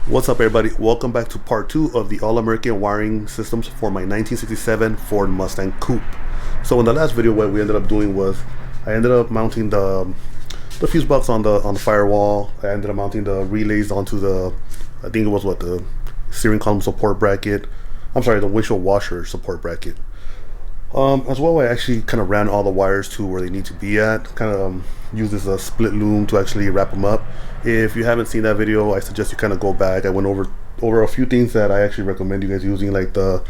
What's up, everybody? Welcome back to part 2 of the all-American wiring systems for my 1967 Ford Mustang Coupe. So in the last video, what we ended up doing was I ended up mounting the fuse box on the firewall. I ended up mounting the relays onto the, I think it was what, the steering column support bracket. I'm sorry, the windshield washer support bracket. As well, I actually kind of ran all the wires to where they need to be at. Kind of use this split loom to actually wrap them up. If you haven't seen that video, I suggest you kind of go back. I went over a few things that I actually recommend you guys using, like the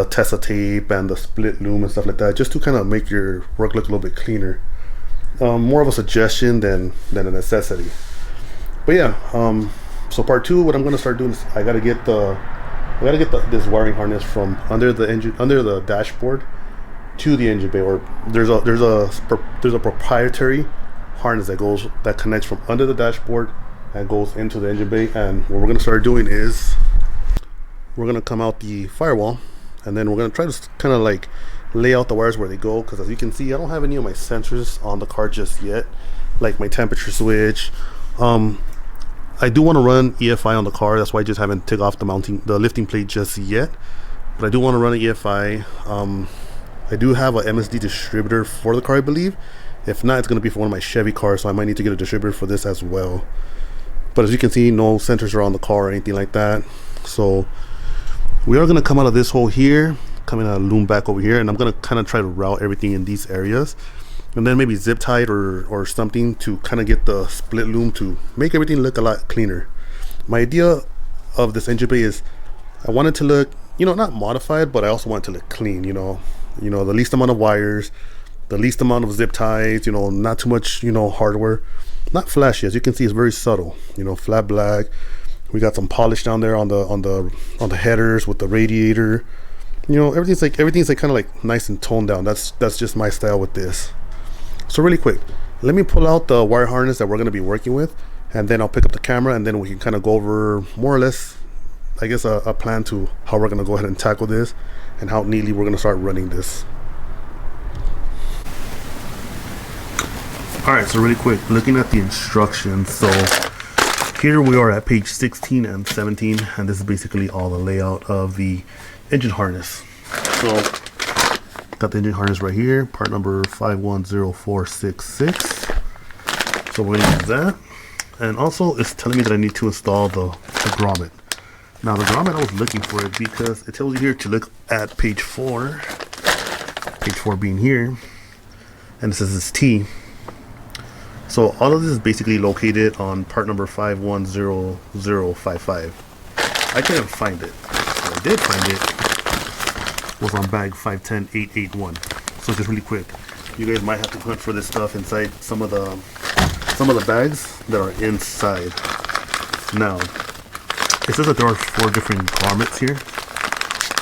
Tessa tape and the split loom and stuff like that, just to kind of make your work look a little bit cleaner. More of a suggestion than a necessity. But yeah, so part 2, what I'm going to start doing is I gotta get this wiring harness from under the dashboard to the engine bay, or there's a proprietary harness that connects from under the dashboard and goes into the engine bay. And what we're going to start doing is we're going to come out the firewall, and then we're going to try to kind of like lay out the wires where they go, because as you can see, I don't have any of my sensors on the car just yet, like my temperature switch. I do want to run EFI on the car, that's why I just haven't taken off the lifting plate just yet, but I do want to run an EFI. I do have a MSD distributor for the car, I believe. If not, it's going to be for one of my Chevy cars, so I might need to get a distributor for this as well. But as you can see, no sensors are on the car or anything like that. So we are going to come out of this hole here, coming out of loom back over here, and I'm going to kind of try to route everything in these areas, and then maybe zip tie it or something to kind of get the split loom to make everything look a lot cleaner. My idea of this engine bay is I want it to look, not modified, but I also want it to look clean, the least amount of wires, the least amount of zip ties, not too much, hardware, not flashy. As you can see, it's very subtle, flat black. We got some polish down there on the headers with the radiator. Everything's like kind of like nice and toned down. That's just my style with this. So really quick, let me pull out the wire harness that we're going to be working with, and then I'll pick up the camera, and then we can kind of go over more or less, I guess, a plan to how we're going to go ahead and tackle this and how neatly we're going to start running this. Alright, so really quick, looking at the instructions, so here we are at page 16 and 17, and this is basically all the layout of the engine harness. So got the engine harness right here, part number 510466. So we're going to use that. And also it's telling me that I need to install the grommet. Now the grommet, I was looking for it because it tells you here to look at page 4 being here, and it says it's T. So all of this is basically located on part number 510055. I couldn't find it. What I did find it was on bag 510881. So just really quick, you guys might have to hunt for this stuff inside some of the bags that are inside. Now it says that there are 4 different grommets here,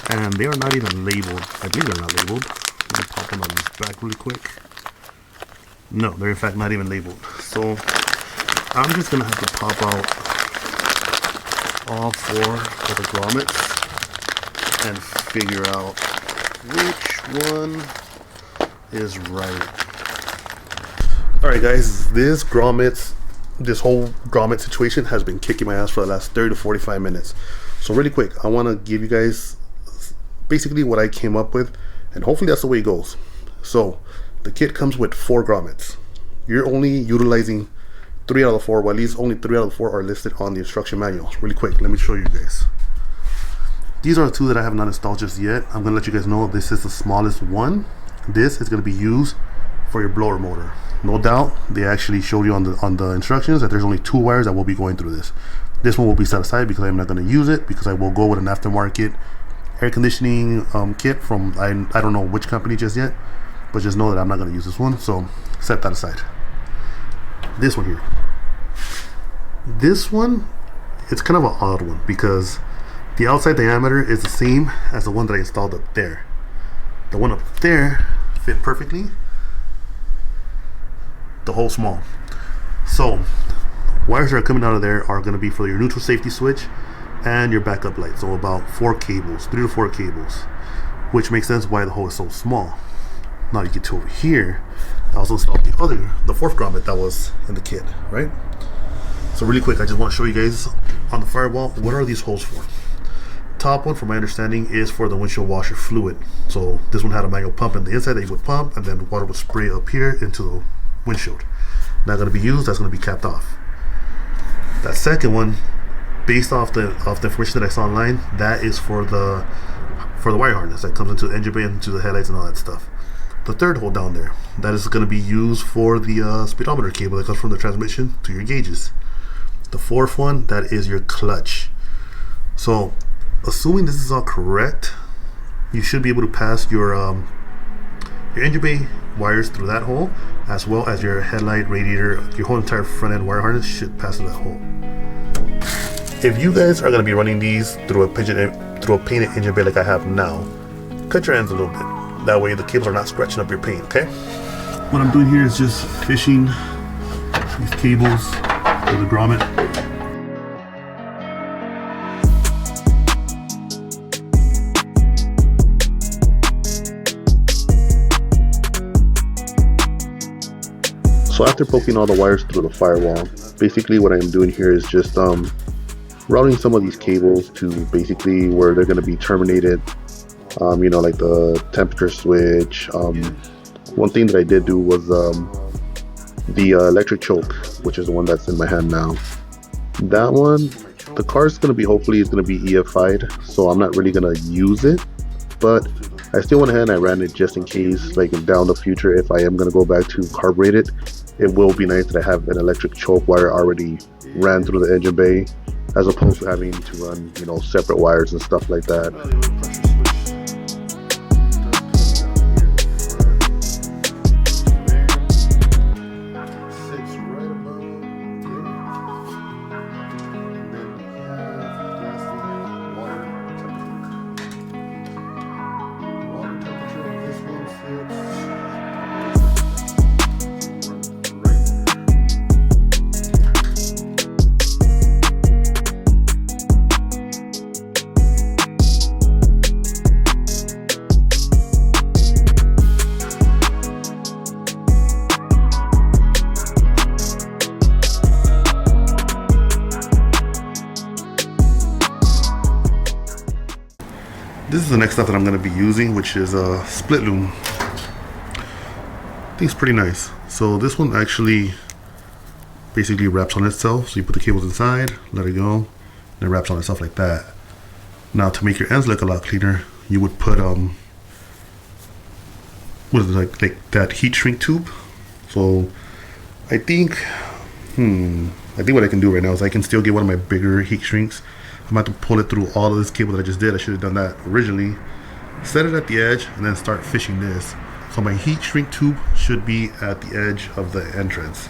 and they are not even labeled. I believe they're not labeled. Let me pop them on this back really quick. No, they're in fact not even labeled. So I'm just gonna have to pop out all 4 of the grommets and figure out which one is right. Alright guys, this whole grommet situation has been kicking my ass for the last 30 to 45 minutes. So really quick, I want to give you guys basically what I came up with, and hopefully that's the way it goes. So the kit comes with 4 grommets. You're only utilizing 3 out of the 4, well, at least only 3 out of the 4 are listed on the instruction manual. Really quick, let me show you guys. These are the 2 that I have not installed just yet. I'm going to let you guys know this is the smallest one. This is going to be used for your blower motor. No doubt, they actually showed you on the instructions that there's only 2 wires that will be going through this. This one will be set aside because I'm not going to use it, because I will go with an aftermarket air conditioning kit from, I don't know which company just yet, but just know that I'm not going to use this one, so set that aside. This one here. This one, it's kind of an odd one because the outside diameter is the same as the one that I installed up there. The one up there fit perfectly. The hole small. So wires that are coming out of there are going to be for your neutral safety switch and your backup light. So about 4 cables, 3 to 4 cables, which makes sense why the hole is so small. Now you get to over here, I also installed the 4th grommet that was in the kit, right? So really quick, I just want to show you guys on the firewall, what are these holes for? Top one, from my understanding, is for the windshield washer fluid. So this one had a manual pump in the inside that you would pump, and then water would spray up here into the windshield. Not going to be used, that's going to be capped off. That second one, based off the information that I saw online, that is for the wire harness that comes into the engine bay, into the headlights and all that stuff. The third hole down there, that is going to be used for the speedometer cable that comes from the transmission to your gauges. The fourth one, that is your clutch. So assuming this is all correct, you should be able to pass your engine bay wires through that hole, as well as your headlight, radiator, your whole entire front end wire harness should pass through that hole. If you guys are going to be running these through a painted engine bay like I have now, cut your ends a little bit. That way the cables are not scratching up your paint, okay? What I'm doing here is just fishing these cables with a grommet. So after poking all the wires through the firewall, basically what I'm doing here is just routing some of these cables to basically where they're going to be terminated. You know, like the temperature switch. One thing that I did do was the electric choke, which is the one that's in my hand now. That one, the car's going to be, hopefully it's going to be EFI'd, so I'm not really going to use it, but I still went ahead and I ran it just in case, like down the future, if I am going to go back to carbureted, it will be nice that I have an electric choke wire already ran through the engine bay, as opposed to having to run, you know, separate wires and stuff like that. This is the next stuff that I'm going to be using, which is a split loom. I think it's pretty nice. So this one actually basically wraps on itself. So you put the cables inside, let it go, and it wraps on itself like that. Now to make your ends look a lot cleaner, you would put what is it, like that heat shrink tube. So I think what I can do right now is I can still get one of my bigger heat shrinks. I'm about to pull it through all of this cable that I just did. I should have done that originally. Set it at the edge and then start fishing this. So my heat shrink tube should be at the edge of the entrance.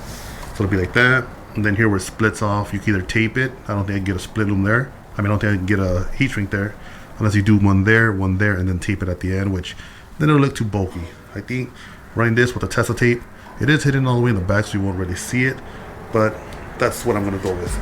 So it'll be like that. And then here where it splits off, you can either tape it. I don't think I can get a split loom there. I don't think I can get a heat shrink there. Unless you do one there, and then tape it at the end, which then it'll look too bulky. I think running this with a Tesla tape, it is hidden all the way in the back so you won't really see it. But that's what I'm going to go with.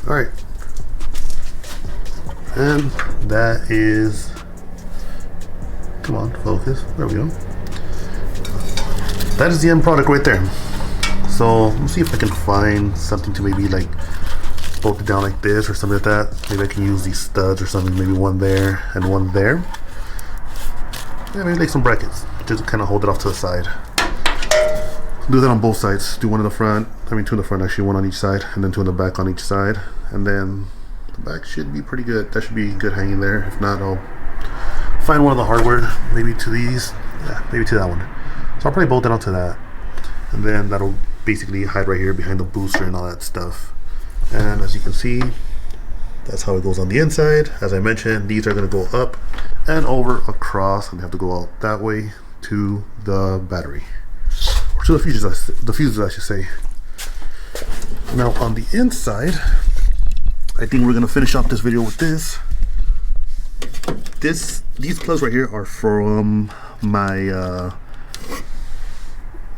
Alright, and that is, come on, focus, there we go. That is the end product right there. So let's see if I can find something to maybe like bolt it down like this or something like that. Maybe I can use these studs or something, maybe one there and one there. Yeah, maybe like some brackets, just kind of hold it off to the side. Do that on both sides. Do one in the front, two in the front actually, one on each side, and then two in the back on each side. And then the back should be pretty good. That should be good hanging there. If not, I'll find one of the hardware maybe to these Yeah, maybe to that one. So I'll probably bolt that onto that, and then that'll basically hide right here behind the booster and all that stuff. And as you can see, that's how it goes on the inside. As I mentioned, these are going to go up and over across, and they have to go out that way to the battery, or to the fuses I should say. Now on the inside, I think we're going to finish off this video with this. These plugs right here are from my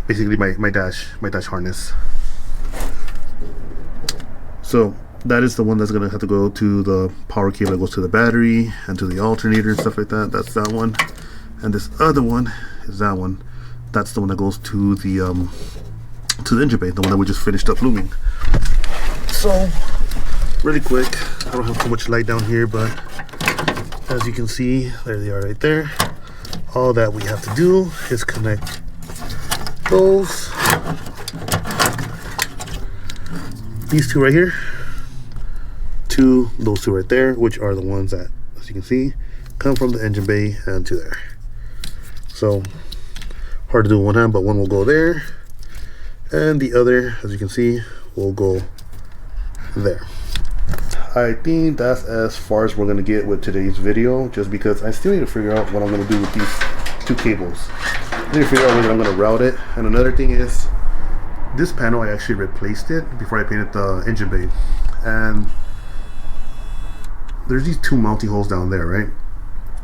basically my dash harness. So that is the one that's gonna have to go to the power cable that goes to the battery and to the alternator and stuff like that. That's that one. And this other one is that one. That's the one that goes to the engine bay, the one that we just finished up looming. So really quick, I don't have too much light down here, but as you can see, there they are right there. All that we have to do is connect those, these two right here, to those two right there, which are the ones that, as you can see, come from the engine bay and to there. So hard to do with one hand, but one will go there, and the other, as you can see, will go there. I think that's as far as we're gonna get with today's video, just because I still need to figure out what I'm gonna do with these two cables. I need to figure out whether I'm gonna route it. And another thing is, this panel, I actually replaced it before I painted the engine bay. And there's these two mounting holes down there, right?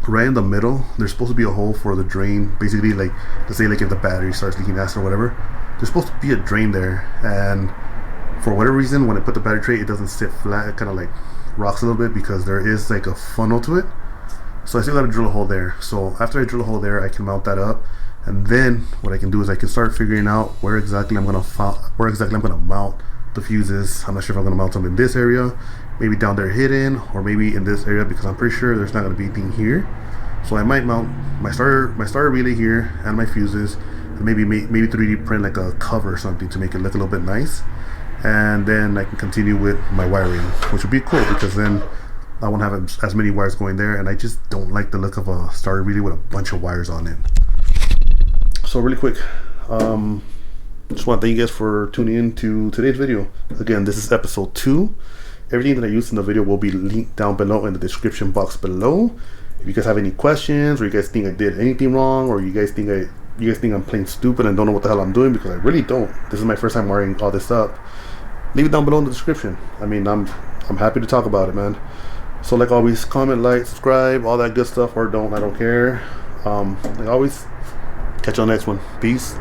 Right in the middle, there's supposed to be a hole for the drain. Basically, like, let's say like if the battery starts leaking acid or whatever, there's supposed to be a drain there. And for whatever reason, when I put the battery tray, it doesn't sit flat. It kind of like rocks a little bit because there is like a funnel to it. So I still got to drill a hole there. So after I drill a hole there, I can mount that up, and then what I can do is I can start figuring out where exactly I'm gonna mount the fuses. I'm not sure if I'm gonna mount them in this area, maybe down there hidden, or maybe in this area, because I'm pretty sure there's not gonna be anything here. So I might mount my starter relay here and my fuses, and maybe 3D print like a cover or something to make it look a little bit nice. And then I can continue with my wiring, which would be cool because then I won't have as many wires going there, and I just don't like the look of a starter relay with a bunch of wires on it. So really quick, just want to thank you guys for tuning in to today's video. Again, this is episode 2. Everything that I used in the video will be linked down below in the description box below. If you guys have any questions, or you guys think I did anything wrong, or you guys think I'm plain stupid and don't know what the hell I'm doing, because I really don't. This is my first time wiring all this up. Leave it down below in the description. I mean, I'm happy to talk about it, man. So like always, comment, like, subscribe, all that good stuff, or don't. I don't care. Like always, catch you on the next one. Peace.